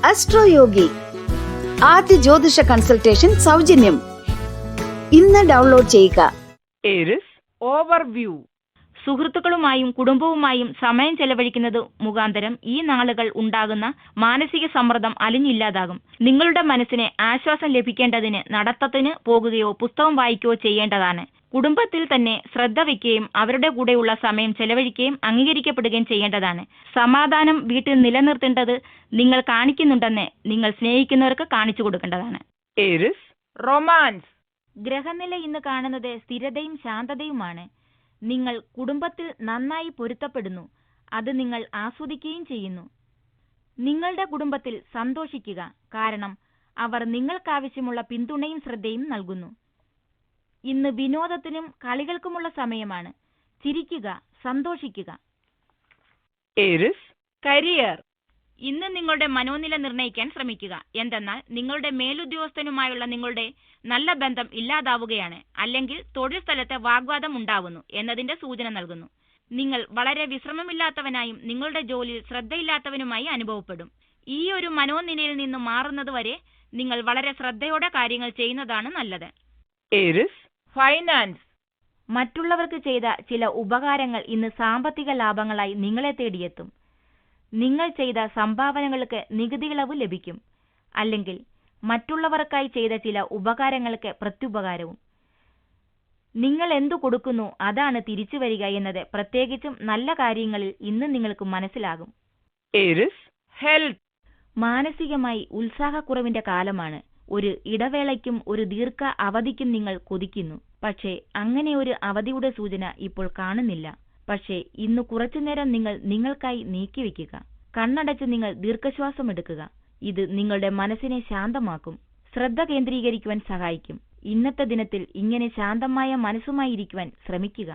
അസ്ട്രോയോഗി ആദ്യ ജ്യോതിഷ കൺസൾട്ടേഷൻ സൗജന്യം. ഇന്ന് ഡൗൺലോഡ് ചെയ്യുക. Aries overview. സുഹൃത്തുക്കളുമായും കുടുംബവുമായും സമയം ചെലവഴിക്കുന്നത് മുഖാന്തരം ഈ നാളുകൾ ഉണ്ടാകുന്ന മാനസിക സമ്മർദ്ദം അലിഞ്ഞില്ലാതാകും. നിങ്ങളുടെ മനസ്സിന് ആശ്വാസം ലഭിക്കേണ്ടതിന് നടത്തത്തിന് പോകുകയോ പുസ്തകം വായിക്കുകയോ ചെയ്യേണ്ടതാണ്. കുടുംബത്തിൽ തന്നെ ശ്രദ്ധ വയ്ക്കുകയും അവരുടെ കൂടെയുള്ള സമയം ചെലവഴിക്കുകയും അംഗീകരിക്കപ്പെടുകയും ചെയ്യേണ്ടതാണ്. സമാധാനം വീട്ടിൽ നിലനിർത്തേണ്ടത് നിങ്ങൾ കാണിക്കുന്നുണ്ടെന്ന് നിങ്ങൾ സ്നേഹിക്കുന്നവർക്ക് കാണിച്ചു കൊടുക്കേണ്ടതാണ്. Aries romance. ഗ്രഹനില ഇന്ന് കാണുന്നത് സ്ഥിരതയും ശാന്തതയുമാണ്. നിങ്ങൾ കുടുംബത്തിൽ നന്നായി പൊരുത്തപ്പെടുന്നു. അത് നിങ്ങൾ ആസ്വദിക്കുകയും ചെയ്യുന്നു. നിങ്ങളുടെ കുടുംബത്തിൽ സന്തോഷിക്കുക, കാരണം അവർ നിങ്ങൾക്കാവശ്യമുള്ള പിന്തുണയും ശ്രദ്ധയും നൽകുന്നു. ഇന്ന് വിനോദത്തിനും കളികൾക്കുമുള്ള സമയമാണ്. ചിരിക്കുക, സന്തോഷിക്കുക. Aries career. ഇന്ന് നിങ്ങളുടെ മനോനില നിർണ്ണയിക്കാൻ ശ്രമിക്കുക. എന്തെന്നാൽ നിങ്ങളുടെ മേലുദ്യോഗസ്ഥനുമായുള്ള നിങ്ങളുടെ നല്ല ബന്ധം ഇല്ലാതാവുകയാണ്, അല്ലെങ്കിൽ തൊഴിൽ സ്ഥലത്ത് വാഗ്വാദം ഉണ്ടാവുന്നു എന്നതിന്റെ സൂചന നൽകുന്നു. നിങ്ങൾ വളരെ വിശ്രമമില്ലാത്തവനായും നിങ്ങളുടെ ജോലിയിൽ ശ്രദ്ധയില്ലാത്തവനുമായി അനുഭവപ്പെടും. ഈ ഒരു മനോനിലയിൽ നിന്ന് മാറുന്നത് വരെ നിങ്ങൾ വളരെ ശ്രദ്ധയോടെ കാര്യങ്ങൾ ചെയ്യുന്നതാണ് നല്ലത്. Aries finance. മറ്റുള്ളവർക്ക് ചെയ്ത ചില ഉപകാരങ്ങൾ ഇന്ന് സാമ്പത്തിക ലാഭങ്ങളായി നിങ്ങളെ തേടിയെത്തും. നിങ്ങൾ ചെയ്ത സംഭാവനകൾക്ക് നികുതി ഇളവ് ലഭിക്കും, അല്ലെങ്കിൽ മറ്റുള്ളവർക്കായി ചെയ്ത ചില ഉപകാരങ്ങൾക്ക് പ്രത്യുപകാരവും. നിങ്ങൾ എന്തു കൊടുക്കുന്നു അതാണ് തിരിച്ചു വരിക എന്നത് പ്രത്യേകിച്ചും നല്ല കാര്യങ്ങളിൽ ഇന്ന് നിങ്ങൾക്ക് മനസ്സിലാകും. Aries health. മാനസികമായി ഉത്സാഹക്കുറവിന്റെ കാലമാണ്. ഒരു ഇടവേളയ്ക്കും ഒരു ദീർഘ അവധിക്കും നിങ്ങൾ കൊതിക്കുന്നു. പക്ഷേ അങ്ങനെ ഒരു അവധിയുടെ സൂചന ഇപ്പോൾ കാണുന്നില്ല. പക്ഷേ ഇന്ന് കുറച്ചുനേരം നിങ്ങൾ നിങ്ങൾക്കായി നീക്കിവെക്കുക. കണ്ണടച്ച് നിങ്ങൾ ദീർഘശ്വാസം എടുക്കുക. ഇത് നിങ്ങളുടെ മനസ്സിനെ ശാന്തമാക്കും, ശ്രദ്ധ കേന്ദ്രീകരിക്കുവാൻ സഹായിക്കും. ഇന്നത്തെ ദിനത്തിൽ ഇങ്ങനെ ശാന്തമായ മനസ്സുമായി ഇരിക്കുവാൻ ശ്രമിക്കുക.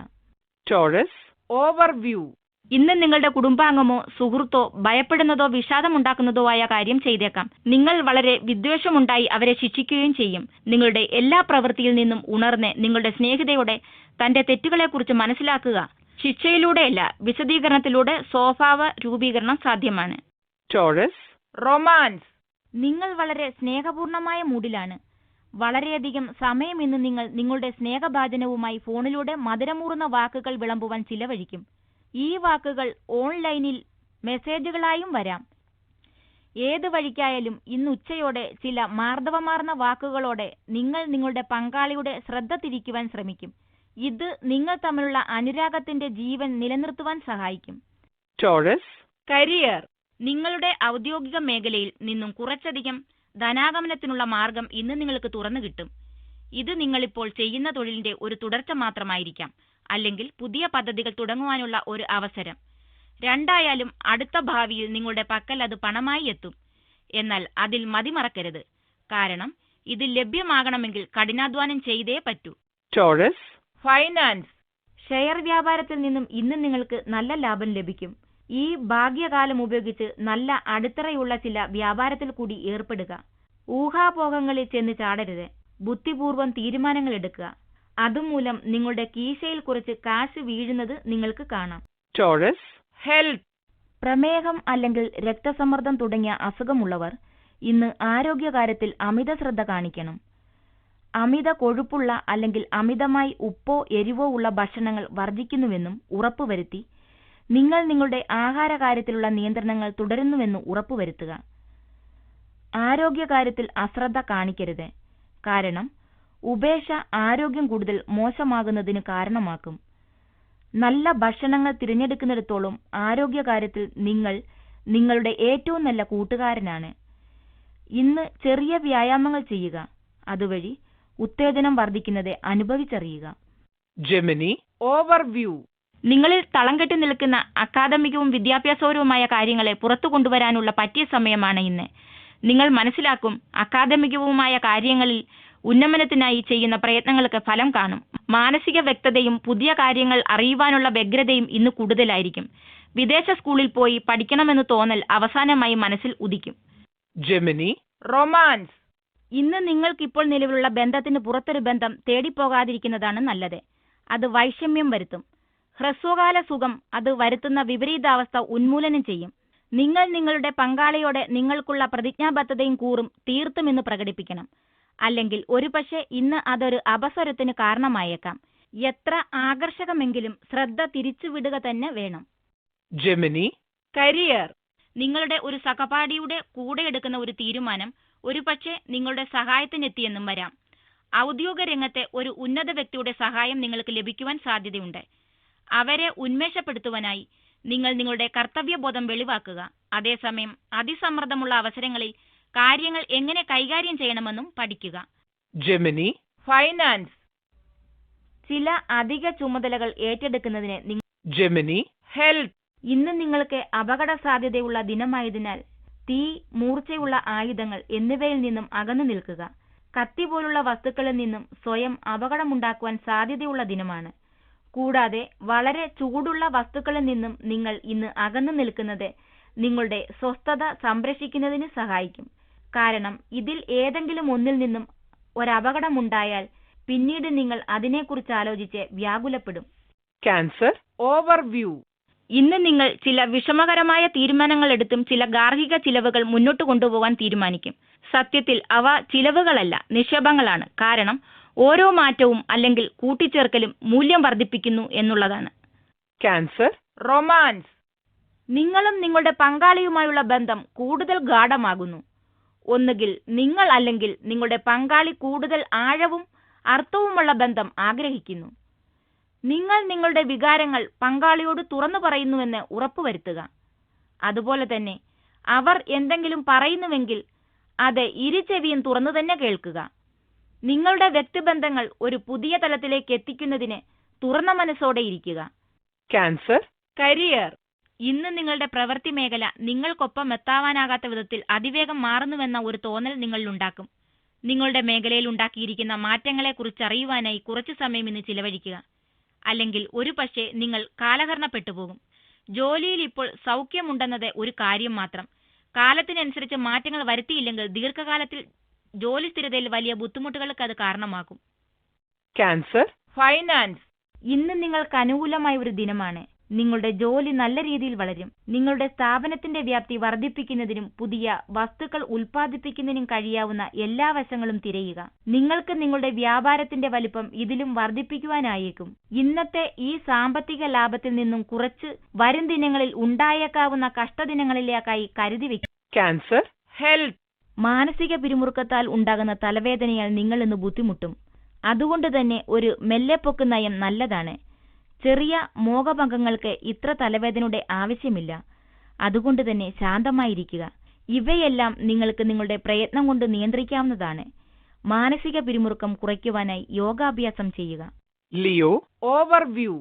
Taurus overview. ഇന്ന് നിങ്ങളുടെ കുടുംബാംഗമോ സുഹൃത്തോ ഭയപ്പെടുന്നതോ വിഷാദമുണ്ടാക്കുന്നതോ ആയ കാര്യം ചെയ്തേക്കാം. നിങ്ങൾ വളരെ വിദ്വേഷമുണ്ടായി അവരെ ശിക്ഷിക്കുകയും ചെയ്യും. നിങ്ങളുടെ എല്ലാ പ്രവൃത്തിയിൽ നിന്നും ഉണർന്ന് നിങ്ങളുടെ സ്നേഹിതയോടെ തന്റെ തെറ്റുകളെക്കുറിച്ച് മനസ്സിലാക്കുക. ശിക്ഷയിലൂടെയല്ല, വിശദീകരണത്തിലൂടെ സ്വഭാവ രൂപീകരണം സാധ്യമാണ്. Taurus romance. നിങ്ങൾ വളരെ സ്നേഹപൂർണമായ മൂഡിലാണ്. വളരെയധികം സമയം ഇന്ന് നിങ്ങൾ നിങ്ങളുടെ സ്നേഹഭാജനവുമായി ഫോണിലൂടെ മധുരമൂറുന്ന വാക്കുകൾ വിളമ്പുവാൻ ചിലവഴിക്കും. ഈ വാക്കുകൾ ഓൺലൈനിൽ മെസ്സേജുകളായും വരാം. ഏത് വഴിക്കായാലും ഇന്ന് ഉച്ചയോടെ ചില മാർദ്ദവമാർന്ന വാക്കുകളോടെ നിങ്ങൾ നിങ്ങളുടെ പങ്കാളിയുടെ ശ്രദ്ധ തിരിക്കുവാൻ ശ്രമിക്കും. ഇത് നിങ്ങൾ തമ്മിലുള്ള അനുരാഗത്തിന്റെ ജീവൻ നിലനിർത്തുവാൻ സഹായിക്കും. Taurus career. നിങ്ങളുടെ ഔദ്യോഗിക മേഖലയിൽ നിന്നും കുറച്ചധികം ധനാഗമനത്തിനുള്ള മാർഗം ഇന്ന് നിങ്ങൾക്ക് തുറന്നു കിട്ടും. ഇത് നിങ്ങളിപ്പോൾ ചെയ്യുന്ന തൊഴിലിന്റെ ഒരു തുടർച്ച മാത്രമായിരിക്കാം, അല്ലെങ്കിൽ പുതിയ പദ്ധതികൾ തുടങ്ങുവാനുള്ള ഒരു അവസരം. രണ്ടായാലും അടുത്ത ഭാവിയിൽ നിങ്ങളുടെ പക്കൽ അത് പണമായി എത്തും. എന്നാൽ അതിൽ മതിമറക്കരുത്, കാരണം ഇത് ലഭ്യമാകണമെങ്കിൽ കഠിനാധ്വാനം ചെയ്തേ പറ്റൂ. Taurus finance. ഷെയർ വ്യാപാരത്തിൽ നിന്നും ഇന്ന് നിങ്ങൾക്ക് നല്ല ലാഭം ലഭിക്കും. ഈ ഭാഗ്യകാലം ഉപയോഗിച്ച് നല്ല അടിത്തറയുള്ള ചില വ്യാപാരത്തിൽ കൂടി ഏർപ്പെടുക. ഊഹാപോഹങ്ങളിൽ ചെന്ന് ചാടരുത്. ബുദ്ധിപൂർവ്വം തീരുമാനങ്ങൾ എടുക്കുക. അതുമൂലം നിങ്ങളുടെ കീശയിൽ കുറച്ച് കാശ് വീഴുന്നത് നിങ്ങൾക്ക് കാണാം. Taurus health. പ്രമേഹം അല്ലെങ്കിൽ രക്തസമ്മർദ്ദം തുടങ്ങിയ അസുഖമുള്ളവർ ഇന്ന് ആരോഗ്യകാര്യത്തിൽ അമിത ശ്രദ്ധ കാണിക്കണം. അമിത കൊഴുപ്പുള്ള അല്ലെങ്കിൽ അമിതമായി ഉപ്പോ എരിവോ ഉള്ള ഭക്ഷണങ്ങൾ വർജിക്കുന്നുവെന്നും ഉറപ്പുവരുത്തി നിങ്ങൾ നിങ്ങളുടെ ആഹാരകാര്യത്തിലുള്ള നിയന്ത്രണങ്ങൾ തുടരുന്നുവെന്ന് ഉറപ്പുവരുത്തുക. ആരോഗ്യകാര്യത്തിൽ അശ്രദ്ധ കാണിക്കരുത്, കാരണം ഉപേക്ഷ ആരോഗ്യം കൂടുതൽ മോശമാകുന്നതിന് കാരണമാക്കും. നല്ല ഭക്ഷണങ്ങൾ തിരഞ്ഞെടുക്കുന്നിടത്തോളം ആരോഗ്യകാര്യത്തിൽ നിങ്ങൾ നിങ്ങളുടെ ഏറ്റവും നല്ല കൂട്ടുകാരനാണ്. ഇന്ന് ചെറിയ വ്യായാമങ്ങൾ ചെയ്യുക. അതുവഴി ഉത്തേജനം വർദ്ധിക്കുന്നത് അനുഭവിച്ചറിയുക. Gemini overview. നിങ്ങളിൽ തളം കെട്ടി നിൽക്കുന്ന അക്കാദമികവും വിദ്യാഭ്യാസപരവുമായ കാര്യങ്ങളെ പുറത്തു കൊണ്ടുവരാനുള്ള പറ്റിയ സമയമാണ് ഇന്ന്. നിങ്ങൾ മനസ്സിലാക്കും, അക്കാദമികവുമായ കാര്യങ്ങളിൽ ഉന്നമനത്തിനായി ചെയ്യുന്ന പ്രയത്നങ്ങൾക്ക് ഫലം കാണും. മാനസിക വ്യക്തതയും പുതിയ കാര്യങ്ങൾ അറിയുവാനുള്ള വ്യഗ്രതയും ഇന്ന് കൂടുതലായിരിക്കും. വിദേശ സ്കൂളിൽ പോയി പഠിക്കണമെന്ന് തോന്നൽ അവസാനമായി മനസ്സിൽ ഉദിക്കും. Gemini romance. ഇന്ന് നിങ്ങൾക്കിപ്പോൾ നിലവിലുള്ള ബന്ധത്തിന് പുറത്തൊരു ബന്ധം തേടിപ്പോകാതിരിക്കുന്നതാണ് നല്ലത്. അത് വൈഷമ്യം വരുത്തും. ഹ്രസ്വകാല സുഖം അത് വരുത്തുന്ന വിപരീതാവസ്ഥ ഉന്മൂലനം ചെയ്യും. നിങ്ങൾ നിങ്ങളുടെ പങ്കാളിയോടെ നിങ്ങൾക്കുള്ള പ്രതിജ്ഞാബദ്ധതയും കൂറും തീർത്തും ഇന്ന് പ്രകടിപ്പിക്കണം. അല്ലെങ്കിൽ ഒരുപക്ഷെ ഇന്ന് അതൊരു അപസ്വരത്തിന് കാരണമായേക്കാം. എത്ര ആകർഷകമെങ്കിലും ശ്രദ്ധ തിരിച്ചുവിടുക തന്നെ വേണം. Gemini, career, നിങ്ങളുടെ ഒരു സഹപാഠിയുടെ കൂടെ എടുക്കുന്ന ഒരു തീരുമാനം ഒരുപക്ഷെ നിങ്ങളുടെ സഹായത്തിനെത്തിയെന്നും വരാം. ഔദ്യോഗിക രംഗത്തെ ഒരു ഉന്നത വ്യക്തിയുടെ സഹായം നിങ്ങൾക്ക് ലഭിക്കുവാൻ സാധ്യതയുണ്ട്. അവരെ ഉന്മേഷപ്പെടുത്തുവാനായി നിങ്ങൾ നിങ്ങളുടെ കർത്തവ്യബോധം വെളിവാക്കുക. അതേസമയം അതിസമ്മർദ്ദമുള്ള അവസരങ്ങളിൽ കാര്യങ്ങൾ എങ്ങനെ കൈകാര്യം ചെയ്യണമെന്നും പഠിക്കുക. Gemini, finance, ചില അധിക ചുമതലകൾ ഏറ്റെടുക്കുന്നതിന് Gemini, health, ഇന്ന് നിങ്ങൾക്ക് അപകട സാധ്യതയുള്ള ദിനമായതിനാൽ തീ, മൂർച്ചയുള്ള ആയുധങ്ങൾ എന്നിവയിൽ നിന്നും അകന്നു നിൽക്കുക. കത്തി പോലുള്ള വസ്തുക്കളിൽ നിന്നും സ്വയം അപകടമുണ്ടാക്കുവാൻ സാധ്യതയുള്ള ദിനമാണ്. കൂടാതെ വളരെ ചൂടുള്ള വസ്തുക്കളിൽ നിന്നും നിങ്ങൾ ഇന്ന് അകന്നു നിൽക്കുന്നത് നിങ്ങളുടെ സ്വസ്ഥത സംരക്ഷിക്കുന്നതിന് സഹായിക്കും. കാരണം ഇതിൽ ഏതെങ്കിലും ഒന്നിൽ നിന്നും ഒരപകടമുണ്ടായാൽ പിന്നീട് നിങ്ങൾ അതിനെക്കുറിച്ച് ആലോചിച്ച് വ്യാകുലപ്പെടും. Cancer, overview, ഇന്ന് നിങ്ങൾ ചില വിഷമകരമായ തീരുമാനങ്ങൾ എടുത്തും ചില ഗാർഹിക ചിലവുകൾ മുന്നോട്ട് കൊണ്ടുപോകാൻ തീരുമാനിക്കും. സത്യത്തിൽ അവ ചിലവുകളല്ല, നിക്ഷേപങ്ങളാണ്. കാരണം ഓരോ മാറ്റവും അല്ലെങ്കിൽ കൂട്ടിച്ചേർക്കലും മൂല്യം വർദ്ധിപ്പിക്കുന്നു എന്നുള്ളതാണ്. Cancer, romance, നിങ്ങളും നിങ്ങളുടെ പങ്കാളിയുമായുള്ള ബന്ധം കൂടുതൽ ഗാഢമാകുന്നു. ഒന്നുകിൽ നിങ്ങൾ അല്ലെങ്കിൽ നിങ്ങളുടെ പങ്കാളി കൂടുതൽ ആഴവും അർത്ഥവുമുള്ള ബന്ധം ആഗ്രഹിക്കുന്നു. നിങ്ങൾ നിങ്ങളുടെ വികാരങ്ങൾ പങ്കാളിയോട് തുറന്നു പറയുന്നുവെന്ന് ഉറപ്പുവരുത്തുക. അതുപോലെ തന്നെ അവർ എന്തെങ്കിലും പറയുന്നുവെങ്കിൽ അത് ഇരുചെവിയും തുറന്നു തന്നെ കേൾക്കുക. നിങ്ങളുടെ വ്യക്തിബന്ധങ്ങൾ ഒരു പുതിയ തലത്തിലേക്ക് എത്തിക്കുന്നതിന് തുറന്ന മനസ്സോടെ ഇരിക്കുക. Cancer, career, ഇന്ന് നിങ്ങളുടെ പ്രവൃത്തി മേഖല നിങ്ങൾക്കൊപ്പം എത്താവാനാകാത്ത വിധത്തിൽ അതിവേഗം മാറുന്നുവെന്ന ഒരു തോന്നൽ നിങ്ങളിലുണ്ടാക്കും. നിങ്ങളുടെ മേഖലയിൽ ഉണ്ടാക്കിയിരിക്കുന്ന മാറ്റങ്ങളെക്കുറിച്ച് അറിയുവാനായി കുറച്ചു സമയം ഇന്ന് ചിലവഴിക്കുക. അല്ലെങ്കിൽ ഒരു പക്ഷേ നിങ്ങൾ കാലഹരണപ്പെട്ടു പോകും. ജോലിയിൽ ഇപ്പോൾ സൗഖ്യമുണ്ടെന്നത് ഒരു കാര്യം മാത്രം. കാലത്തിനനുസരിച്ച് മാറ്റങ്ങൾ വരുത്തിയില്ലെങ്കിൽ ദീർഘകാലത്തിൽ ജോലി സ്ഥിരതയിൽ വലിയ ബുദ്ധിമുട്ടുകൾക്ക് അത് കാരണമാകും. Cancer, finance, ഇന്ന് നിങ്ങൾക്ക് അനുകൂലമായ ഒരു ദിനമാണ്. നിങ്ങളുടെ ജോലി നല്ല രീതിയിൽ വളരും. നിങ്ങളുടെ സ്ഥാപനത്തിന്റെ വ്യാപ്തി വർദ്ധിപ്പിക്കുന്നതിനും പുതിയ വസ്തുക്കൾ ഉൽപ്പാദിപ്പിക്കുന്നതിനും കഴിയാവുന്ന എല്ലാ വശങ്ങളും തിരയുക. നിങ്ങൾക്ക് നിങ്ങളുടെ വ്യാപാരത്തിന്റെ വലിപ്പം ഇതിലും വർദ്ധിപ്പിക്കുവാനായേക്കും. ഇന്നത്തെ ഈ സാമ്പത്തിക ലാഭത്തിൽ നിന്നും കുറച്ച് വരും ദിനങ്ങളിൽ ഉണ്ടായേക്കാവുന്ന കഷ്ടദിനങ്ങളിലേക്കായി കരുതി വയ്ക്കും. Cancer, health, മാനസിക പിരിമുറുക്കത്താൽ ഉണ്ടാകുന്ന തലവേദനയാൽ നിങ്ങൾ ഇന്ന് ബുദ്ധിമുട്ടും. അതുകൊണ്ട് തന്നെ ഒരു മെല്ലെപ്പൊക്ക് നയം നല്ലതാണ്. ചെറിയ മോഹഭംഗങ്ങൾക്ക് ഇത്ര തലവേദനയുടെ ആവശ്യമില്ല. അതുകൊണ്ട് തന്നെ ശാന്തമായിരിക്കുക. ഇവയെല്ലാം നിങ്ങൾക്ക് നിങ്ങളുടെ പ്രയത്നം കൊണ്ട് നിയന്ത്രിക്കാവുന്നതാണ്. മാനസിക പിരിമുറുക്കം കുറയ്ക്കുവാനായി യോഗാഭ്യാസം ചെയ്യുക. Leo, overview,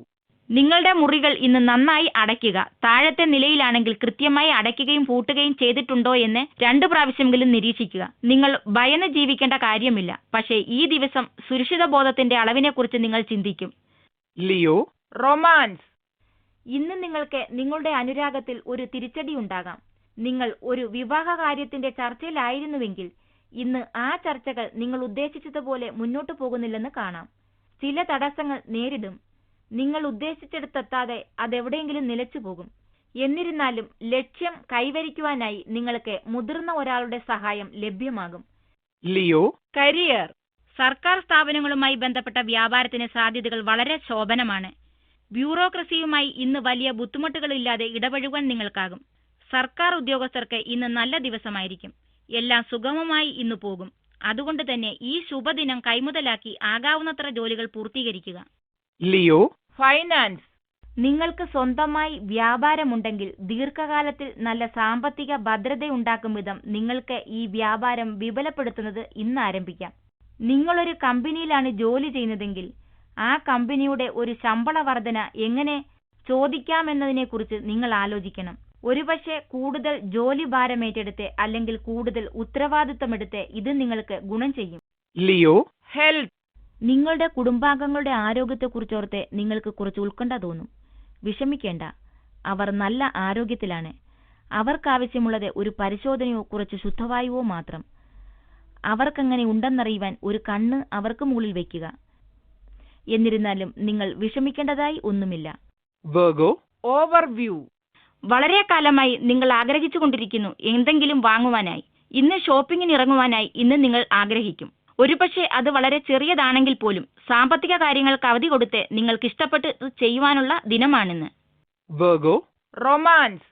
നിങ്ങളുടെ മുറികൾ ഇന്ന് നന്നായി അടയ്ക്കുക. താഴത്തെ നിലയിലാണെങ്കിൽ കൃത്യമായി അടയ്ക്കുകയും പൂട്ടുകയും ചെയ്തിട്ടുണ്ടോ എന്ന് 2 പ്രാവശ്യമെങ്കിലും നിരീക്ഷിക്കുക. നിങ്ങൾ ഭയന്ന് ജീവിക്കേണ്ട കാര്യമില്ല. പക്ഷേ ഈ ദിവസം സുരക്ഷിത ബോധത്തിന്റെ അളവിനെക്കുറിച്ച് നിങ്ങൾ ചിന്തിക്കും. Leo, romance, ഇന്ന് നിങ്ങൾക്ക് നിങ്ങളുടെ അനുരാഗത്തിൽ ഒരു തിരിച്ചടി ഉണ്ടാകാം. നിങ്ങൾ ഒരു വിവാഹ കാര്യത്തിന്റെ ചർച്ചയിലായിരുന്നുവെങ്കിൽ ഇന്ന് ആ ചർച്ചകൾ നിങ്ങൾ ഉദ്ദേശിച്ചതുപോലെ മുന്നോട്ടു പോകുന്നില്ലെന്ന് കാണാം. ചില തടസ്സങ്ങൾ നേരിടും. നിങ്ങൾ ഉദ്ദേശിച്ചിടത്തെത്താതെ അതെവിടെയെങ്കിലും നിലച്ചുപോകും. എന്നിരുന്നാലും ലക്ഷ്യം കൈവരിക്കുവാനായി നിങ്ങൾക്ക് മുതിർന്ന ഒരാളുടെ സഹായം ലഭ്യമാകും. Leo, career, സർക്കാർ സ്ഥാപനങ്ങളുമായി ബന്ധപ്പെട്ട വ്യാപാരത്തിന് സാധ്യതകൾ വളരെ ശോഭനമാണ്. ബ്യൂറോക്രസിയുമായി ഇന്ന് വലിയ ബുദ്ധിമുട്ടുകളില്ലാതെ ഇടപഴകുവാൻ നിങ്ങൾക്കാകും. സർക്കാർ ഉദ്യോഗസ്ഥർക്ക് ഇന്ന് നല്ല ദിവസമായിരിക്കും. എല്ലാം സുഗമമായി ഇന്ന് പോകും. അതുകൊണ്ട് തന്നെ ഈ ശുഭദിനം കൈമുതലാക്കി ആകാവുന്നത്ര ജോലികൾ പൂർത്തീകരിക്കുക. Leo, finance, നിങ്ങൾക്ക് സ്വന്തമായി വ്യാപാരമുണ്ടെങ്കിൽ ദീർഘകാലത്തിൽ നല്ല സാമ്പത്തിക ഭദ്രതയുണ്ടാക്കും വിധം നിങ്ങൾക്ക് ഈ വ്യാപാരം വിപുലപ്പെടുത്തുന്നത് ഇന്ന് ആരംഭിക്കാം. നിങ്ങളൊരു കമ്പനിയിലാണ് ജോലി ചെയ്യുന്നതെങ്കിൽ ആ കമ്പനിയുടെ ഒരു ശമ്പള വർധന എങ്ങനെ ചോദിക്കാമെന്നതിനെക്കുറിച്ച് നിങ്ങൾ ആലോചിക്കണം. ഒരുപക്ഷെ കൂടുതൽ ജോലി ഭാരമേറ്റെടുത്ത് അല്ലെങ്കിൽ കൂടുതൽ ഉത്തരവാദിത്തമെടുത്ത് ഇത് നിങ്ങൾക്ക് ഗുണം ചെയ്യും. Leo, health, നിങ്ങളുടെ കുടുംബാംഗങ്ങളുടെ ആരോഗ്യത്തെക്കുറിച്ചോർത്ത് നിങ്ങൾക്ക് കുറച്ച് ഉത്കണ്ഠ തോന്നും. വിഷമിക്കേണ്ട, അവർ നല്ല ആരോഗ്യത്തിലാണ്. അവർക്കാവശ്യമുള്ളത് ഒരു പരിശോധനയോ കുറച്ച് ശുദ്ധവായുവോ മാത്രം. അവർക്കങ്ങനെ ഉണ്ടെന്നറിയുവാൻ ഒരു കണ്ണ് അവർക്ക് മുകളിൽ വയ്ക്കുക. എന്നിരുന്നാലും നിങ്ങൾ വിഷമിക്കേണ്ടതായി ഒന്നുമില്ല. Virgo, overview, വളരെ കാലമായി നിങ്ങൾ ആഗ്രഹിച്ചുകൊണ്ടിരിക്കുന്നു എന്തെങ്കിലും വാങ്ങുവാനായി. ഇന്ന് ഷോപ്പിങ്ങിന് ഇറങ്ങുവാനായി ഇന്ന് നിങ്ങൾ ആഗ്രഹിക്കും. ഒരുപക്ഷെ അത് വളരെ ചെറിയതാണെങ്കിൽ പോലും സാമ്പത്തിക കാര്യങ്ങൾക്ക് അവധി കൊടുത്ത് നിങ്ങൾക്ക് ഇഷ്ടപ്പെട്ട് ചെയ്യുവാനുള്ള ദിനമാണിന്ന്. Virgo, romance.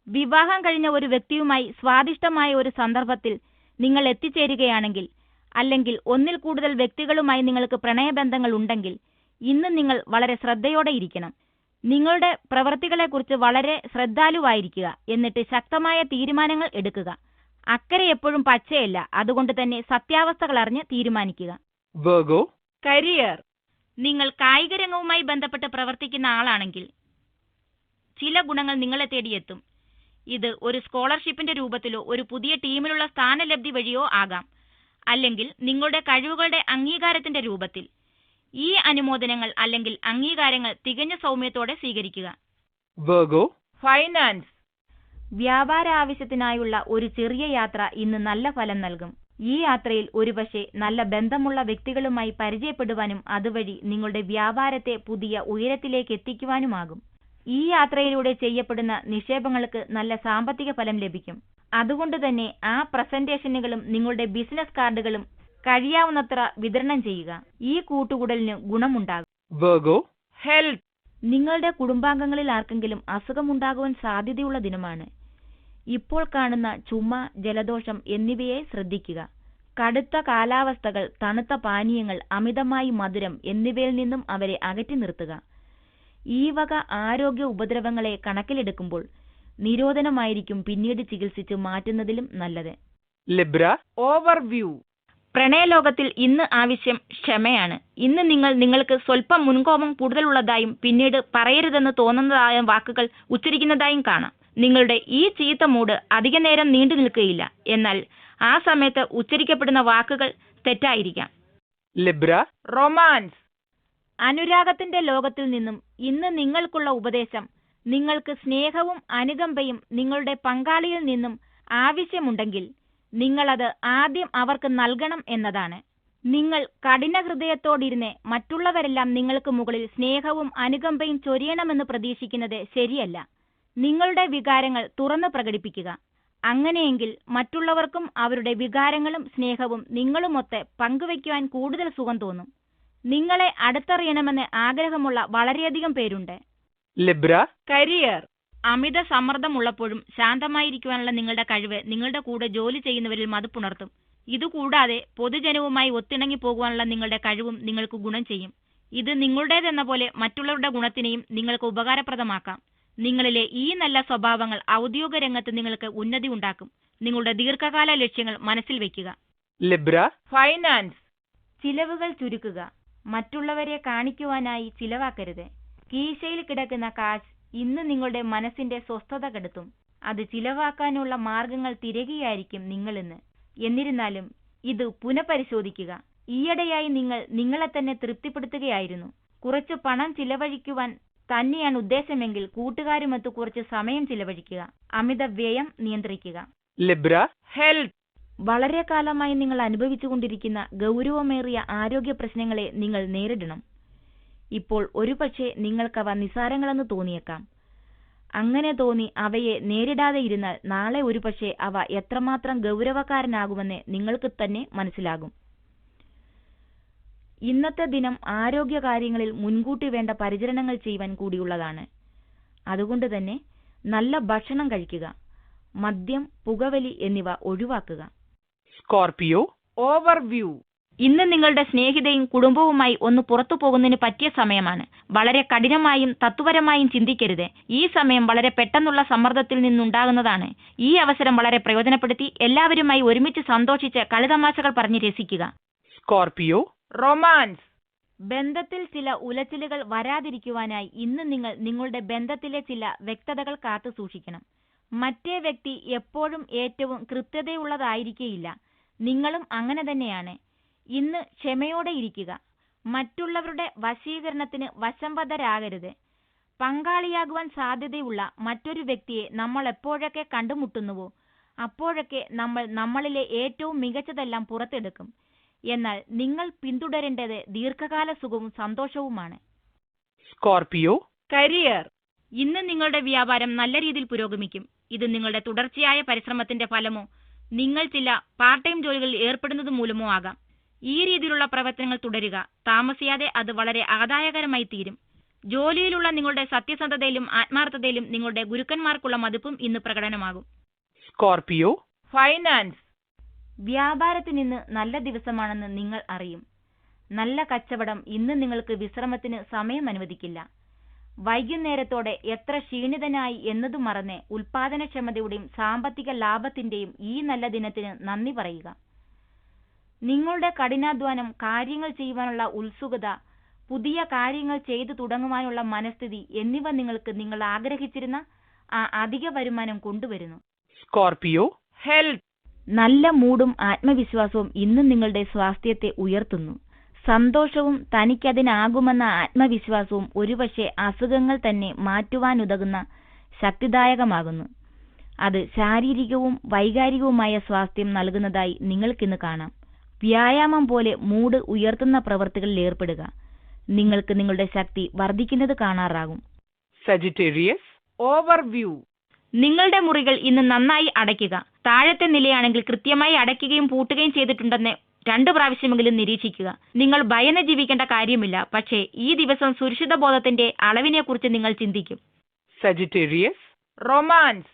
വിവാഹം കഴിഞ്ഞ ഒരു വ്യക്തിയുമായി സ്വാദിഷ്ടമായ ഒരു സന്ദർഭത്തിൽ നിങ്ങൾ എത്തിച്ചേരുകയാണെങ്കിൽ, അല്ലെങ്കിൽ ഒന്നിൽ കൂടുതൽ വ്യക്തികളുമായി നിങ്ങൾക്ക് പ്രണയബന്ധങ്ങൾ ഉണ്ടെങ്കിൽ, ഇന്ന് നിങ്ങൾ വളരെ ശ്രദ്ധയോടെ ഇരിക്കണം. നിങ്ങളുടെ പ്രവൃത്തികളെക്കുറിച്ച് വളരെ ശ്രദ്ധാലുവായിരിക്കുക. എന്നിട്ട് ശക്തമായ തീരുമാനങ്ങൾ എടുക്കുക. അക്കരെ എപ്പോഴും പച്ചയല്ല, അതുകൊണ്ട് തന്നെ സത്യാവസ്ഥകൾ അറിഞ്ഞ് തീരുമാനിക്കുക. Virgo, career. നിങ്ങൾ കായിക രംഗവുമായി ബന്ധപ്പെട്ട് പ്രവർത്തിക്കുന്ന ആളാണെങ്കിൽ ചില ഗുണങ്ങൾ നിങ്ങളെ തേടിയെത്തും. ഇത് ഒരു സ്കോളർഷിപ്പിന്റെ രൂപത്തിലോ ഒരു പുതിയ ടീമിലുള്ള സ്ഥാനലബ്ധി വഴിയോ ആകാം, അല്ലെങ്കിൽ നിങ്ങളുടെ കഴിവുകളുടെ അംഗീകാരത്തിന്റെ രൂപത്തിൽ. ഈ അനുമോദനങ്ങൾ അല്ലെങ്കിൽ അംഗീകാരങ്ങൾ തികഞ്ഞ സൗമ്യത്തോടെ സ്വീകരിക്കുക. Virgo, finance. വ്യാപാര ആവശ്യത്തിനായുള്ള ഒരു ചെറിയ യാത്ര ഇന്ന് നല്ല ഫലം നൽകും. ഈ യാത്രയിൽ ഒരുപക്ഷെ നല്ല ബന്ധമുള്ള വ്യക്തികളുമായി പരിചയപ്പെടുവാനും അതുവഴി നിങ്ങളുടെ വ്യാപാരത്തെ പുതിയ ഉയരത്തിലേക്ക് എത്തിക്കുവാനുമാകും. ഈ യാത്രയിലൂടെ ചെയ്യപ്പെടുന്ന നിക്ഷേപങ്ങൾക്ക് നല്ല സാമ്പത്തിക ഫലം ലഭിക്കും. അതുകൊണ്ട് തന്നെ ആ പ്രസന്റേഷനുകളും നിങ്ങളുടെ ബിസിനസ് കാർഡുകളും കഴിയാവുന്നത്ര വിതരണം ചെയ്യുക. ഈ കൂട്ടുകൂടലിന് ഗുണമുണ്ടാകും. Virgo, health. നിങ്ങളുടെ കുടുംബാംഗങ്ങളിൽ ആർക്കെങ്കിലും അസുഖമുണ്ടാകുവാൻ സാധ്യതയുള്ള ദിനമാണ്. ഇപ്പോൾ കാണുന്ന ചുമ, ജലദോഷം എന്നിവയെ ശ്രദ്ധിക്കുക. കടുത്ത കാലാവസ്ഥകൾ, തണുത്ത പാനീയങ്ങൾ, അമിതമായി മധുരം എന്നിവയിൽ നിന്നും അവരെ അകറ്റി നിർത്തുക. ഈ വക ആരോഗ്യ ഉപദ്രവങ്ങളെ കണക്കിലെടുക്കുമ്പോൾ നിരോധനമായിരിക്കും പിന്നീട് ചികിത്സിച്ച് മാറ്റുന്നതിലും നല്ലത്. Libra, overview. പ്രണയലോകത്തിൽ ഇന്ന് ആവശ്യം ക്ഷമയാണ്. ഇന്ന് നിങ്ങൾക്ക് സ്വല്പം മുൻകോപം കൂടുതലുള്ളതായും പിന്നീട് പറയരുതെന്ന് തോന്നുന്നതായ വാക്കുകൾ ഉച്ചരിക്കുന്നതായും കാണാം. നിങ്ങളുടെ ഈ ചീത്ത മൂഡ് അധിക നേരം നീണ്ടു നിൽക്കുകയില്ല, എന്നാൽ ആ സമയത്ത് ഉച്ചരിക്കപ്പെടുന്ന വാക്കുകൾ തെറ്റായിരിക്കാം. Libra, romance. അനുരാഗത്തിന്റെ ലോകത്തിൽ നിന്നും ഇന്ന് നിങ്ങൾക്കുള്ള ഉപദേശം, നിങ്ങൾക്ക് സ്നേഹവും അനുകമ്പയും നിങ്ങളുടെ പങ്കാളിയിൽ നിന്നും ആവശ്യമുണ്ടെങ്കിൽ നിങ്ങളത് ആദ്യം അവർക്ക് നൽകണം എന്നതാണ്. നിങ്ങൾ കഠിന ഹൃദയത്തോടിരുന്ന് മറ്റുള്ളവരെല്ലാം നിങ്ങൾക്ക് മുകളിൽ സ്നേഹവും അനുകമ്പയും ചൊരിയണമെന്ന് പ്രതീക്ഷിക്കുന്നത് ശരിയല്ല. നിങ്ങളുടെ വികാരങ്ങൾ തുറന്നു പ്രകടിപ്പിക്കുക. അങ്ങനെയെങ്കിൽ മറ്റുള്ളവർക്കും അവരുടെ വികാരങ്ങളും സ്നേഹവും നിങ്ങളുമൊത്ത് പങ്കുവയ്ക്കുവാൻ കൂടുതൽ സുഖം തോന്നും. നിങ്ങളെ അടുത്തറിയണമെന്ന് ആഗ്രഹമുള്ള വളരെയധികം പേരുണ്ട്. Libra, career. അമിത സമ്മർദ്ദമുള്ളപ്പോഴും ശാന്തമായിരിക്കുവാനുള്ള നിങ്ങളുടെ കഴിവ് നിങ്ങളുടെ കൂടെ ജോലി ചെയ്യുന്നവരിൽ മതിപ്പുണർത്തും. ഇതുകൂടാതെ പൊതുജനവുമായി ഒത്തിണങ്ങി പോകുവാനുള്ള നിങ്ങളുടെ കഴിവും നിങ്ങൾക്ക് ഗുണം ചെയ്യും. ഇത് നിങ്ങളുടേതെന്ന പോലെ മറ്റുള്ളവരുടെ ഗുണത്തിനെയും നിങ്ങൾക്ക് ഉപകാരപ്രദമാക്കാം. നിങ്ങളിലെ ഈ നല്ല സ്വഭാവങ്ങൾ ഔദ്യോഗിക രംഗത്ത് നിങ്ങൾക്ക് ഉന്നതി ഉണ്ടാക്കും. നിങ്ങളുടെ ദീർഘകാല ലക്ഷ്യങ്ങൾ മനസ്സിൽ വയ്ക്കുക. Libra, finance. ചിലവുകൾ ചുരുക്കുക. മറ്റുള്ളവരെ കാണിക്കുവാനായി ചിലവാക്കരുത്. കീശയിൽ കിടക്കുന്ന കാശ് ഇന്ന് നിങ്ങളുടെ മനസ്സിന്റെ സ്വസ്ഥത കെടുത്തും. അത് ചിലവാക്കാനുള്ള മാർഗങ്ങൾ തിരയുകയായിരിക്കും നിങ്ങളിന്ന്. എന്നിരുന്നാലും ഇത് പുനഃപരിശോധിക്കുക. ഈയിടെയായി നിങ്ങൾ നിങ്ങളെ തന്നെ തൃപ്തിപ്പെടുത്തുകയായിരുന്നു. കുറച്ച് പണം ചിലവഴിക്കുവാൻ തന്നെയാണ് ഉദ്ദേശമെങ്കിൽ കൂട്ടുകാരുമൊത്ത് കുറച്ച് സമയം ചിലവഴിക്കുക. അമിത വ്യയം നിയന്ത്രിക്കുക. Libra, health. വളരെ കാലമായി നിങ്ങൾ അനുഭവിച്ചുകൊണ്ടിരിക്കുന്ന ഗൗരവമേറിയ ആരോഗ്യ പ്രശ്നങ്ങളെ നിങ്ങൾ നേരിടണം. ഇപ്പോൾ ഒരുപക്ഷെ നിങ്ങൾക്കവ നിസ്സാരങ്ങളെന്ന് തോന്നിയേക്കാം. അങ്ങനെ തോന്നി അവയെ നേരിടാതെ ഇരുന്നാൽ നാളെ ഒരുപക്ഷെ അവ എത്രമാത്രം ഗൗരവക്കാരനാകുമെന്ന് നിങ്ങൾക്ക് തന്നെ മനസ്സിലാകും. ഇന്നത്തെ ദിനം ആരോഗ്യകാര്യങ്ങളിൽ മുൻകൂട്ടി വേണ്ട പരിചരണങ്ങൾ ചെയ്യുവാൻ കൂടിയുള്ളതാണ്. അതുകൊണ്ട് തന്നെ നല്ല ഭക്ഷണം കഴിക്കുക. മദ്യം, പുകവലി എന്നിവ ഒഴിവാക്കുക. Scorpio, overview. ഇന്ന് നിങ്ങളുടെ സ്നേഹിതയും കുടുംബവുമായി ഒന്ന് പുറത്തു പോകുന്നതിന് പറ്റിയ സമയമാണ്. വളരെ കഠിനമായും തത്വപരമായും ചിന്തിക്കരുത്. ഈ സമയം വളരെ പെട്ടെന്നുള്ള സമ്മർദ്ദത്തിൽ നിന്നുണ്ടാകുന്നതാണ്. ഈ അവസരം വളരെ പ്രയോജനപ്പെടുത്തി എല്ലാവരുമായി ഒരുമിച്ച് സന്തോഷിച്ച് കളിതമാശകൾ പറഞ്ഞ് രസിക്കുക. Scorpio, romance. ബന്ധത്തിൽ ചില ഉലച്ചിലുകൾ വരാതിരിക്കുവാനായി ഇന്ന് നിങ്ങൾ നിങ്ങളുടെ ബന്ധത്തിലെ ചില വ്യക്തതകൾ കാത്തു സൂക്ഷിക്കണം. മറ്റേ വ്യക്തി എപ്പോഴും ഏറ്റവും കൃത്യതയുള്ളതായിരിക്കുകയില്ല. നിങ്ങളും അങ്ങനെ തന്നെയാണ്. ഇന്ന് ക്ഷമയോടെ ഇരിക്കുക. മറ്റുള്ളവരുടെ വശീകരണത്തിന് വശംവദരാകരുത്. പങ്കാളിയാകുവാൻ സാധ്യതയുള്ള മറ്റൊരു വ്യക്തിയെ നമ്മൾ എപ്പോഴൊക്കെ കണ്ടുമുട്ടുന്നുവോ അപ്പോഴൊക്കെ നമ്മൾ നമ്മളിലെ ഏറ്റവും മികച്ചതെല്ലാം പുറത്തെടുക്കും. എന്നാൽ നിങ്ങൾ പിന്തുടരേണ്ടത് ദീർഘകാല സുഖവും സന്തോഷവുമാണ്. Scorpio, career. ഇന്ന് നിങ്ങളുടെ വ്യാപാരം നല്ല രീതിയിൽ പുരോഗമിക്കും. ഇത് നിങ്ങളുടെ തുടർച്ചയായ പരിശ്രമത്തിന്റെ ഫലമോ നിങ്ങൾ ചില പാർട്ട് ടൈം ജോലികളിൽ ഏർപ്പെടുന്നത് മൂലമോ ആകാം. ഈ രീതിയിലുള്ള പ്രവർത്തനങ്ങൾ തുടരുക. താമസിയാതെ അത് വളരെ ആദായകരമായി തീരും. ജോലിയിലുള്ള നിങ്ങളുടെ സത്യസന്ധതയിലും ആത്മാർത്ഥതയിലും നിങ്ങളുടെ ഗുരുക്കന്മാർക്കുള്ള മതിപ്പും ഇന്ന് പ്രകടനമാകും. Scorpio finance. വ്യാപാരത്തിന് ഇന്ന് നല്ല ദിവസമാണെന്ന് നിങ്ങൾ അറിയും. നല്ല കച്ചവടം ഇന്ന് നിങ്ങൾക്ക് വിശ്രമത്തിന് സമയം അനുവദിക്കില്ല. വൈകുന്നേരത്തോടെ എത്ര ക്ഷീണിതനായി എന്നതു മറന്ന് ഉൽപാദനക്ഷമതയുടെയും സാമ്പത്തിക ലാഭത്തിന്റെയും ഈ നല്ല ദിനത്തിന് നന്ദി പറയുക. നിങ്ങളുടെ കഠിനാധ്വാനം, കാര്യങ്ങൾ ചെയ്യുവാനുള്ള ഉത്സുകത, പുതിയ കാര്യങ്ങൾ ചെയ്തു തുടങ്ങുവാനുള്ള മനസ്ഥിതി എന്നിവ നിങ്ങൾ ആഗ്രഹിച്ചിരുന്ന ആ അധിക വരുമാനം കൊണ്ടുവരുന്നു. Scorpio health. നല്ല മൂഡും ആത്മവിശ്വാസവും ഇന്ന് നിങ്ങളുടെ സ്വാസ്ഥ്യത്തെ ഉയർത്തുന്നു. സന്തോഷവും തനിക്കതിനാകുമെന്ന ആത്മവിശ്വാസവും ഒരുപക്ഷെ അസുഖങ്ങൾ തന്നെ മാറ്റുവാനുതകുന്ന ശക്തിദായകമാകുന്നു. അത് ശാരീരികവും വൈകാരികവുമായ സ്വാസ്ഥ്യം നൽകുന്നതായി നിങ്ങൾക്കിന്ന് കാണാം. വ്യായാമം പോലെ മൂഡ് ഉയർത്തുന്ന പ്രവൃത്തികളിൽ ഏർപ്പെടുക. നിങ്ങൾക്ക് നിങ്ങളുടെ ശക്തി വർദ്ധിക്കുന്നത് കാണാറാകും. Sagittarius overview. നിങ്ങളുടെ മുറികൾ ഇന്ന് നന്നായി അടയ്ക്കുക. താഴത്തെ നിലയാണെങ്കിൽ കൃത്യമായി അടയ്ക്കുകയും പൂട്ടുകയും ചെയ്തിട്ടുണ്ടെന്ന് 2 പ്രാവശ്യമെങ്കിലും നിരീക്ഷിക്കുക. നിങ്ങൾ ഭയന്ന് ജീവിക്കേണ്ട കാര്യമില്ല. പക്ഷേ ഈ ദിവസം സുരക്ഷിത ബോധത്തിന്റെ അളവിനെക്കുറിച്ച് നിങ്ങൾ ചിന്തിക്കും. Sagittarius romance.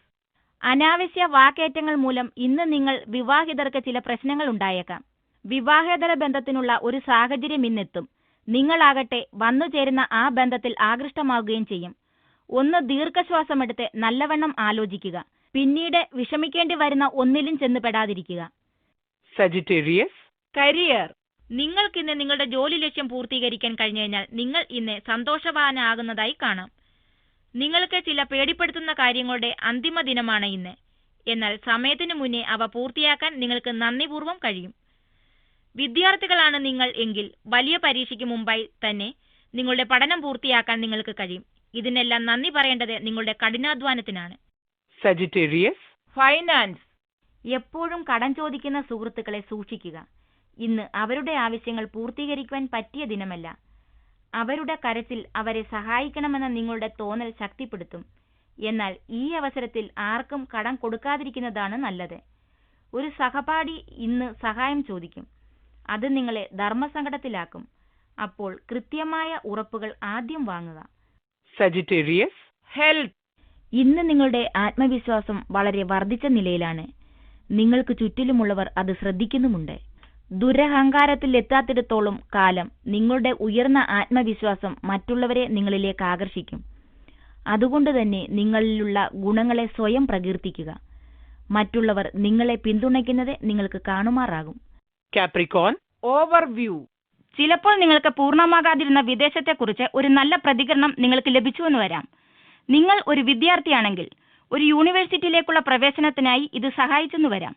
അനാവശ്യ വാക്കേറ്റങ്ങൾ മൂലം ഇന്ന് നിങ്ങൾ വിവാഹിതർക്ക് ചില പ്രശ്നങ്ങൾ ഉണ്ടായേക്കാം. വിവാഹേതര ബന്ധത്തിനുള്ള ഒരു സാഹചര്യം ഇന്നെത്തും. നിങ്ങളാകട്ടെ വന്നുചേരുന്ന ആ ബന്ധത്തിൽ ആകൃഷ്ടമാവുകയും ചെയ്യും. ഒന്ന് ദീർഘശ്വാസമെടുത്ത് നല്ലവണ്ണം ആലോചിക്കുക. പിന്നീട് വിഷമിക്കേണ്ടി വരുന്ന ഒന്നിലും ചെന്നുപെടാതിരിക്കുക. Sagittarius career. നിങ്ങൾക്കിന്ന് നിങ്ങളുടെ ജോലി ലക്ഷ്യം പൂർത്തീകരിക്കാൻ കഴിഞ്ഞു കഴിഞ്ഞാൽ നിങ്ങൾ ഇന്ന് സന്തോഷവാനാകുന്നതായി കാണാം. നിങ്ങൾക്ക് ചില പേടിപ്പെടുത്തുന്ന കാര്യങ്ങളുടെ അന്തിമ ദിനമാണ് ഇന്ന്. എന്നാൽ സമയത്തിനു മുന്നേ അവ പൂർത്തിയാക്കാൻ നിങ്ങൾക്ക് നന്ദിപൂർവ്വം കഴിയും. വിദ്യാർത്ഥികളാണ് നിങ്ങൾ എങ്കിൽ വലിയ പരീക്ഷയ്ക്ക് മുമ്പായി തന്നെ നിങ്ങളുടെ പഠനം പൂർത്തിയാക്കാൻ നിങ്ങൾക്ക് കഴിയും. ഇതിനെല്ലാം നന്ദി പറയേണ്ടത് നിങ്ങളുടെ കഠിനാധ്വാനത്തിനാണ്. Sagittarius finance. എപ്പോഴും കടം ചോദിക്കുന്ന സുഹൃത്തുക്കളെ സൂക്ഷിക്കുക. ഇന്ന് അവരുടെ ആവശ്യങ്ങൾ പൂർത്തീകരിക്കുവാൻ പറ്റിയ ദിനമല്ല. അവരുടെ കരച്ചിൽ അവരെ സഹായിക്കണമെന്ന നിങ്ങളുടെ തോന്നൽ ശക്തിപ്പെടുത്തും. എന്നാൽ ഈ അവസരത്തിൽ ആർക്കും കടം കൊടുക്കാതിരിക്കുന്നതാണ് നല്ലത്. ഒരു സഹപാഠി ഇന്ന് സഹായം ചോദിക്കും. അത് നിങ്ങളെ ധർമ്മസങ്കടത്തിലാക്കും. അപ്പോൾ കൃത്യമായ ഉറപ്പുകൾ ആദ്യം വാങ്ങുക. Sagittarius health. ഇന്ന് നിങ്ങളുടെ ആത്മവിശ്വാസം വളരെ വർദ്ധിച്ച നിലയിലാണ്. നിങ്ങൾക്ക് ചുറ്റിലുമുള്ളവർ അത് ശ്രദ്ധിക്കുന്നുമുണ്ട്. ദുരഹങ്കാരത്തിൽ എത്താത്തിടത്തോളം കാലം നിങ്ങളുടെ ഉയർന്ന ആത്മവിശ്വാസം മറ്റുള്ളവരെ നിങ്ങളിലേക്ക് ആകർഷിക്കും. അതുകൊണ്ട് തന്നെ നിങ്ങളിലുള്ള ഗുണങ്ങളെ സ്വയം പ്രകീർത്തിക്കുക. മറ്റുള്ളവർ നിങ്ങളെ പിന്തുണയ്ക്കുന്നത് നിങ്ങൾക്ക് കാണുമാറാകും. Capricorn overview. ചിലപ്പോൾ നിങ്ങൾക്ക് പൂർണ്ണമാകാതിരുന്ന വിദേശത്തെക്കുറിച്ച് ഒരു നല്ല പ്രതികരണം നിങ്ങൾക്ക് ലഭിച്ചുവെന്ന് വരാം. നിങ്ങൾ ഒരു വിദ്യാർത്ഥിയാണെങ്കിൽ ഒരു യൂണിവേഴ്സിറ്റിയിലേക്കുള്ള പ്രവേശനത്തിനായി ഇത് സഹായിച്ചെന്ന് വരാം.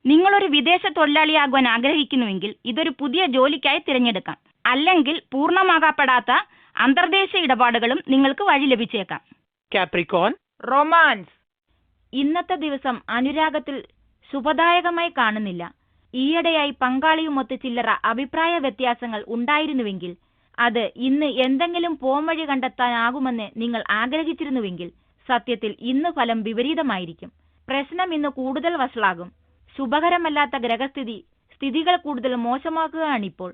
നിങ്ങളൊരു വിദേശ തൊഴിലാളിയാകുവാൻ ആഗ്രഹിക്കുന്നുവെങ്കിൽ ഇതൊരു പുതിയ ജോലിക്കായി തിരഞ്ഞെടുക്കാം. അല്ലെങ്കിൽ പൂർണ്ണമാകപ്പെടാത്ത അന്തർദേശീയ ഇടപാടുകളും നിങ്ങൾക്ക് വഴി ലഭിച്ചേക്കാം. Capricorn romance. ഇന്നത്തെ ദിവസം അനുരാഗത്തിൽ ശുഭദായകമായി കാണുന്നില്ല. ഈയിടെയായി പങ്കാളിയുമൊത്ത് ചില്ലറ അഭിപ്രായ വ്യത്യാസങ്ങൾ ഉണ്ടായിരുന്നുവെങ്കിൽ അത് ഇന്ന് എന്തെങ്കിലും പോംവഴി കണ്ടെത്താനാകുമെന്ന് നിങ്ങൾ ആഗ്രഹിച്ചിരുന്നുവെങ്കിൽ സത്യത്തിൽ ഇന്ന് ഫലം വിപരീതമായിരിക്കും. പ്രശ്നം ഇന്ന് കൂടുതൽ വഷളാകും. ശുഭകരമല്ലാത്ത സ്ഥിതികൾ കൂടുതൽ മോശമാക്കുകയാണിപ്പോൾ.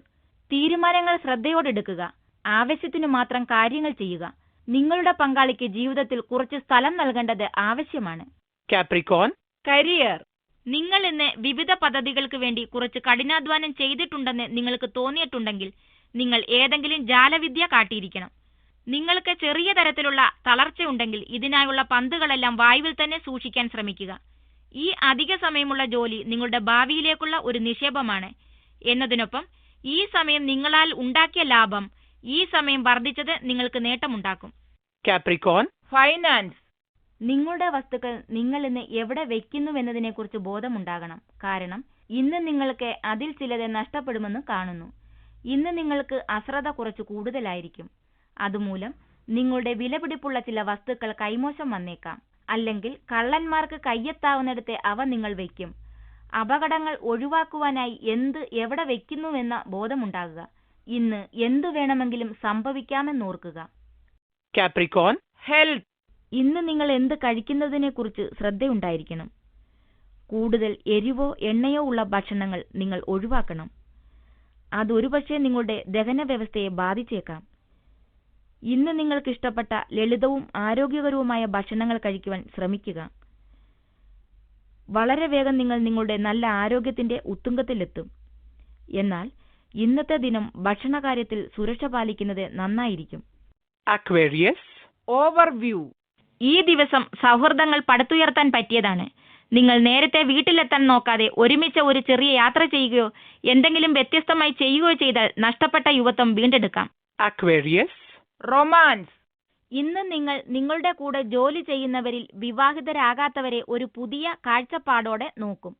തീരുമാനങ്ങൾ ശ്രദ്ധയോടെടുക്കുക. ആവശ്യത്തിനു മാത്രം കാര്യങ്ങൾ ചെയ്യുക. നിങ്ങളുടെ പങ്കാളിക്ക് ജീവിതത്തിൽ കുറച്ച് സ്ഥലം നൽകേണ്ടത് ആവശ്യമാണ്. Capricorn career. നിങ്ങൾ ഇന്ന് വിവിധ പദ്ധതികൾക്ക് വേണ്ടി കുറച്ച് കഠിനാധ്വാനം ചെയ്തിട്ടുണ്ടെന്ന് നിങ്ങൾക്ക് തോന്നിയിട്ടുണ്ടെങ്കിൽ നിങ്ങൾ ഏതെങ്കിലും ജാലവിദ്യ കാട്ടിയിരിക്കണം. നിങ്ങൾക്ക് ചെറിയ തരത്തിലുള്ള തളർച്ചയുണ്ടെങ്കിൽ ഇതിനായുള്ള പന്തുകളെല്ലാം വായുവിൽ തന്നെ സൂക്ഷിക്കാൻ ശ്രമിക്കുക. ഈ അധിക സമയമുള്ള ജോലി നിങ്ങളുടെ ഭാവിയിലേക്കുള്ള ഒരു നിക്ഷേപമാണ് എന്നതിനൊപ്പം ഈ സമയം നിങ്ങളാൽ ഉണ്ടാക്കിയ ലാഭം ഈ സമയം വർദ്ധിച്ചത് നിങ്ങൾക്ക് നേട്ടമുണ്ടാക്കും. Capricorn finance. നിങ്ങളുടെ വസ്തുക്കൾ നിങ്ങൾ ഇന്ന് എവിടെ വെക്കുന്നുവെന്നതിനെക്കുറിച്ച് ബോധമുണ്ടാകണം. കാരണം ഇന്ന് നിങ്ങൾക്ക് അതിൽ ചിലത് നഷ്ടപ്പെടുമെന്ന് കാണുന്നു. ഇന്ന് നിങ്ങൾക്ക് അശ്രദ്ധ കുറച്ച് കൂടുതലായിരിക്കും. അതുമൂലം നിങ്ങളുടെ വിലപിടിപ്പുള്ള ചില വസ്തുക്കൾ കൈമോശം വന്നേക്കാം. അല്ലെങ്കിൽ കള്ളന്മാർക്ക് കയ്യെത്താവുന്നിടത്തെ അവ നിങ്ങൾ വയ്ക്കും. അപകടങ്ങൾ ഒഴിവാക്കുവാനായി എവിടെ വെക്കുന്നുവെന്ന ബോധമുണ്ടാകുക. ഇന്ന് എന്തു വേണമെങ്കിലും സംഭവിക്കാമെന്നോർക്കുക. Capricorn health. ഇന്ന് നിങ്ങൾ എന്ത് കഴിക്കുന്നതിനെക്കുറിച്ച് ശ്രദ്ധയുണ്ടായിരിക്കണം. കൂടുതൽ എരിവോ എണ്ണയോ ഉള്ള ഭക്ഷണങ്ങൾ നിങ്ങൾ ഒഴിവാക്കണം. അതൊരുപക്ഷെ നിങ്ങളുടെ ദഹന വ്യവസ്ഥയെ ബാധിച്ചേക്കാം. ഇന്ന് നിങ്ങൾക്ക് ഇഷ്ടപ്പെട്ട ലളിതവും ആരോഗ്യകരവുമായ ഭക്ഷണങ്ങൾ കഴിക്കുവാൻ ശ്രമിക്കുക. വളരെ വേഗം നിങ്ങൾ നിങ്ങളുടെ നല്ല ആരോഗ്യത്തിന്റെ ഉത്തുംഗത്തിലെത്തും. എന്നാൽ ഇന്നത്തെ ദിനം ഭക്ഷണകാര്യത്തിൽ സുരക്ഷ പാലിക്കുന്നത് നന്നായിരിക്കും. Aquarius. Overview. ഈ ദിവസം സൗഹൃദങ്ങൾ പടുത്തുയർത്താൻ പറ്റിയതാണ്. നിങ്ങൾ നേരത്തെ വീട്ടിലെത്താൻ നോക്കാതെ ഒരുമിച്ച് ഒരു ചെറിയ യാത്ര ചെയ്യുകയോ എന്തെങ്കിലും വ്യത്യസ്തമായി ചെയ്യുകയോ ചെയ്താൽ നഷ്ടപ്പെട്ട യുവത്വം വീണ്ടെടുക്കാം. Aquarius. Romance. ഇന്ന് നിങ്ങൾ നിങ്ങളുടെ കൂടെ ജോലി ചെയ്യുന്നവരിൽ വിവാഹിതരാകാത്തവരെ ഒരു പുതിയ കാഴ്ചപ്പാടോടെ നോക്കും.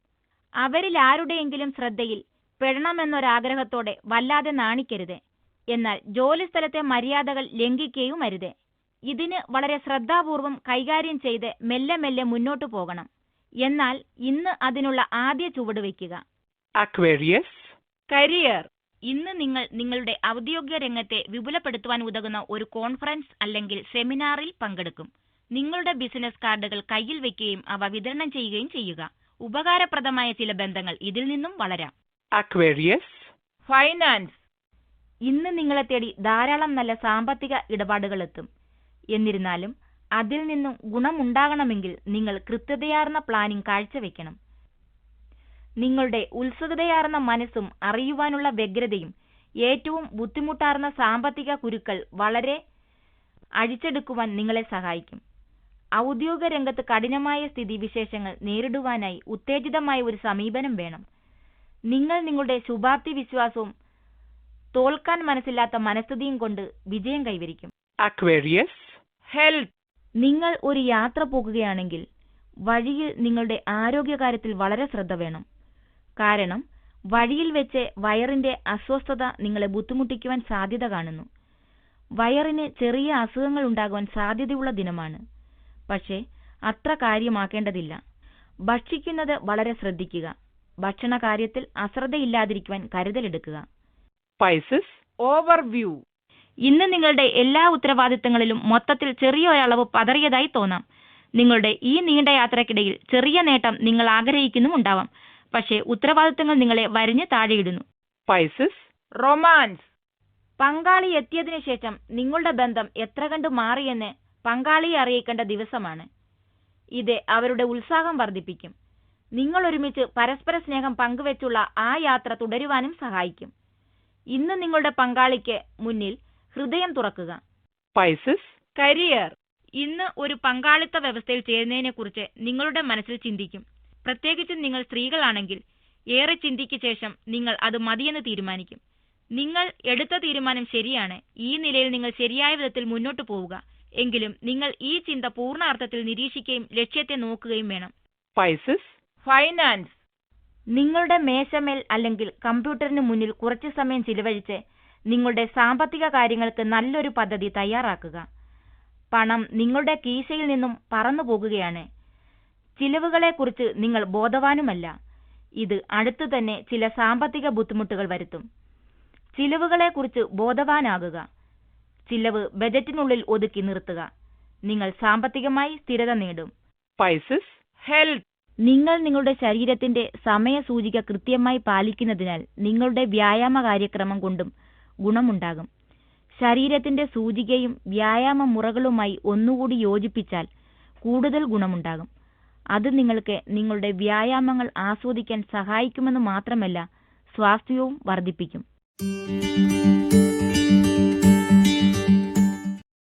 അവരിൽ ആരുടെയെങ്കിലും ശ്രദ്ധയിൽ പെടണമെന്നൊരാഗ്രഹത്തോടെ വല്ലാതെ നാണിക്കരുത്. എന്നാൽ ജോലിസ്ഥലത്തെ മര്യാദകൾ ലംഘിക്കുകയും അരുത്. ഇതിന് വളരെ ശ്രദ്ധാപൂർവം കൈകാര്യം ചെയ്ത് മെല്ലെ മെല്ലെ മുന്നോട്ടു പോകണം. എന്നാൽ ഇന്ന് അതിനുള്ള ആദ്യ ചുവട് വയ്ക്കുക. Aquarius. Career. ഇന്ന് നിങ്ങൾ നിങ്ങളുടെ ഔദ്യോഗിക രംഗത്തെ വിപുലപ്പെടുത്തുവാൻ ഉതകുന്ന ഒരു കോൺഫറൻസ് അല്ലെങ്കിൽ സെമിനാറിൽ പങ്കെടുക്കും. നിങ്ങളുടെ ബിസിനസ് കാർഡുകൾ കയ്യിൽ വയ്ക്കുകയും അവ വിതരണം ചെയ്യുകയും ചെയ്യുക. ഉപകാരപ്രദമായ ചില ബന്ധങ്ങൾ ഇതിൽ നിന്നും വളരാം. Aquarius. Finance. ഇന്ന് നിങ്ങളെ തേടി ധാരാളം നല്ല സാമ്പത്തിക ഇടപാടുകൾ എത്തും. എന്നിരുന്നാലും അതിൽ നിന്നും ഗുണമുണ്ടാകണമെങ്കിൽ നിങ്ങൾ കൃത്യതയാർന്ന പ്ലാനിംഗ് കാഴ്ചവെക്കണം. നിങ്ങളുടെ ഉത്സുകതയാർന്ന മനസ്സും അറിയുവാനുള്ള വ്യഗ്രതയും ഏറ്റവും ബുദ്ധിമുട്ടാർന്ന സാമ്പത്തിക കുരുക്കൾ വളരെ അഴിച്ചെടുക്കുവാൻ നിങ്ങളെ സഹായിക്കും. ഔദ്യോഗിക രംഗത്ത് കഠിനമായ സ്ഥിതിവിശേഷങ്ങൾ നേരിടുവാനായി ഉത്തേജിതമായ ഒരു സമീപനം വേണം. നിങ്ങൾ നിങ്ങളുടെ ശുഭാപ്തി വിശ്വാസവും തോൽക്കാൻ മനസ്സില്ലാത്ത മനസ്ഥിതിയും കൊണ്ട് വിജയം കൈവരിക്കും. Aquarius. Health. നിങ്ങൾ ഒരു യാത്ര പോകുകയാണെങ്കിൽ വഴിയിൽ നിങ്ങളുടെ ആരോഗ്യകാര്യത്തിൽ വളരെ ശ്രദ്ധ വേണം. കാരണം വഴിയിൽ വെച്ച് വയറിന്റെ അസ്വസ്ഥത നിങ്ങളെ ബുദ്ധിമുട്ടിക്കുവാൻ സാധ്യത കാണുന്നു. വയറിന് ചെറിയ അസുഖങ്ങൾ ഉണ്ടാകുവാൻ സാധ്യതയുള്ള ദിനമാണ്. പക്ഷേ അത്ര കാര്യമാക്കേണ്ടതില്ല. ഭക്ഷിക്കുന്നത് വളരെ ശ്രദ്ധിക്കുക. ഭക്ഷണ കാര്യത്തിൽ അശ്രദ്ധയില്ലാതിരിക്കുവാൻ കരുതലെടുക്കുക. Pisces. Overview. ഇന്ന് നിങ്ങളുടെ എല്ലാ ഉത്തരവാദിത്തങ്ങളിലും മൊത്തത്തിൽ ചെറിയൊരളവ് പതറിയതായി തോന്നാം. നിങ്ങളുടെ ഈ നീണ്ട യാത്രക്കിടയിൽ ചെറിയ നേട്ടം നിങ്ങൾ ആഗ്രഹിക്കുന്നുമുണ്ടാവാം. പക്ഷേ ഉത്തരവാദിത്തങ്ങൾ നിങ്ങളെ വരിഞ്ഞ് താഴെയിടുന്നു. Pisces. Romance. പങ്കാളി എത്തിയതിനു ശേഷം നിങ്ങളുടെ ബന്ധം എത്ര കണ്ട് മാറിയെന്ന് പങ്കാളിയെ അറിയിക്കേണ്ട ദിവസമാണ്. ഇത് അവരുടെ ഉത്സാഹം വർദ്ധിപ്പിക്കും. നിങ്ങൾ ഒരുമിച്ച് പരസ്പര സ്നേഹം പങ്കുവെച്ചുള്ള ആ യാത്ര തുടരുവാനും സഹായിക്കും. ഇന്ന് നിങ്ങളുടെ പങ്കാളിക്ക് മുന്നിൽ ഹൃദയം തുറക്കുക. Pisces. Career. ഇന്ന് ഒരു പങ്കാളിത്ത വ്യവസ്ഥയിൽ ചേരുന്നതിനെക്കുറിച്ച് നിങ്ങളുടെ മനസ്സിൽ ചിന്തിക്കും. പ്രത്യേകിച്ചും നിങ്ങൾ സ്ത്രീകളാണെങ്കിൽ ഏറെ ചിന്തിക്ക് ശേഷം നിങ്ങൾ അത് മതിയെന്ന് തീരുമാനിക്കും. നിങ്ങൾ എടുത്ത തീരുമാനം ശരിയാണ്. ഈ നിലയിൽ നിങ്ങൾ ശരിയായ വിധത്തിൽ മുന്നോട്ട് പോവുക. എങ്കിലും നിങ്ങൾ ഈ ചിന്ത പൂർണ്ണ അർത്ഥത്തിൽ നിരീക്ഷിക്കുകയും ലക്ഷ്യത്തെ നോക്കുകയും വേണം. Pisces. Finance. നിങ്ങളുടെ മേശമേൽ അല്ലെങ്കിൽ കമ്പ്യൂട്ടറിന് മുന്നിൽ കുറച്ചു സമയം ചിലവഴിച്ച് നിങ്ങളുടെ സാമ്പത്തിക കാര്യങ്ങൾക്ക് നല്ലൊരു പദ്ധതി തയ്യാറാക്കുക. പണം നിങ്ങളുടെ കീശയിൽ നിന്നും പറന്നു പോകുകയാണ്. ചിലവുകളെക്കുറിച്ച് നിങ്ങൾ ബോധവാനുമല്ല. ഇത് അടുത്തു തന്നെ ചില സാമ്പത്തിക ബുദ്ധിമുട്ടുകൾ വരുത്തും. ചിലവുകളെക്കുറിച്ച് ബോധവാനാകുക. ചിലവ് ബജറ്റിനുള്ളിൽ ഒതുക്കി നിർത്തുക. നിങ്ങൾ സാമ്പത്തികമായി സ്ഥിരത നേടും. Pisces. Health. നിങ്ങൾ നിങ്ങളുടെ ശരീരത്തിന്റെ സമയസൂചിക കൃത്യമായി പാലിക്കുന്നതിനാൽ നിങ്ങളുടെ വ്യായാമ കാര്യക്രമം കൊണ്ടും ഗുണമുണ്ടാകും. ശരീരത്തിന്റെ സൂചികയും വ്യായാമ മുറകളുമായി ഒന്നുകൂടി യോജിപ്പിച്ചാൽ കൂടുതൽ ഗുണമുണ്ടാകും. അത് നിങ്ങൾക്ക് നിങ്ങളുടെ വ്യായാമങ്ങൾ ആസ്വദിക്കാൻ സഹായിക്കുമെന്ന് മാത്രമല്ല സ്വാസ്ഥ്യവും വർദ്ധിപ്പിക്കും.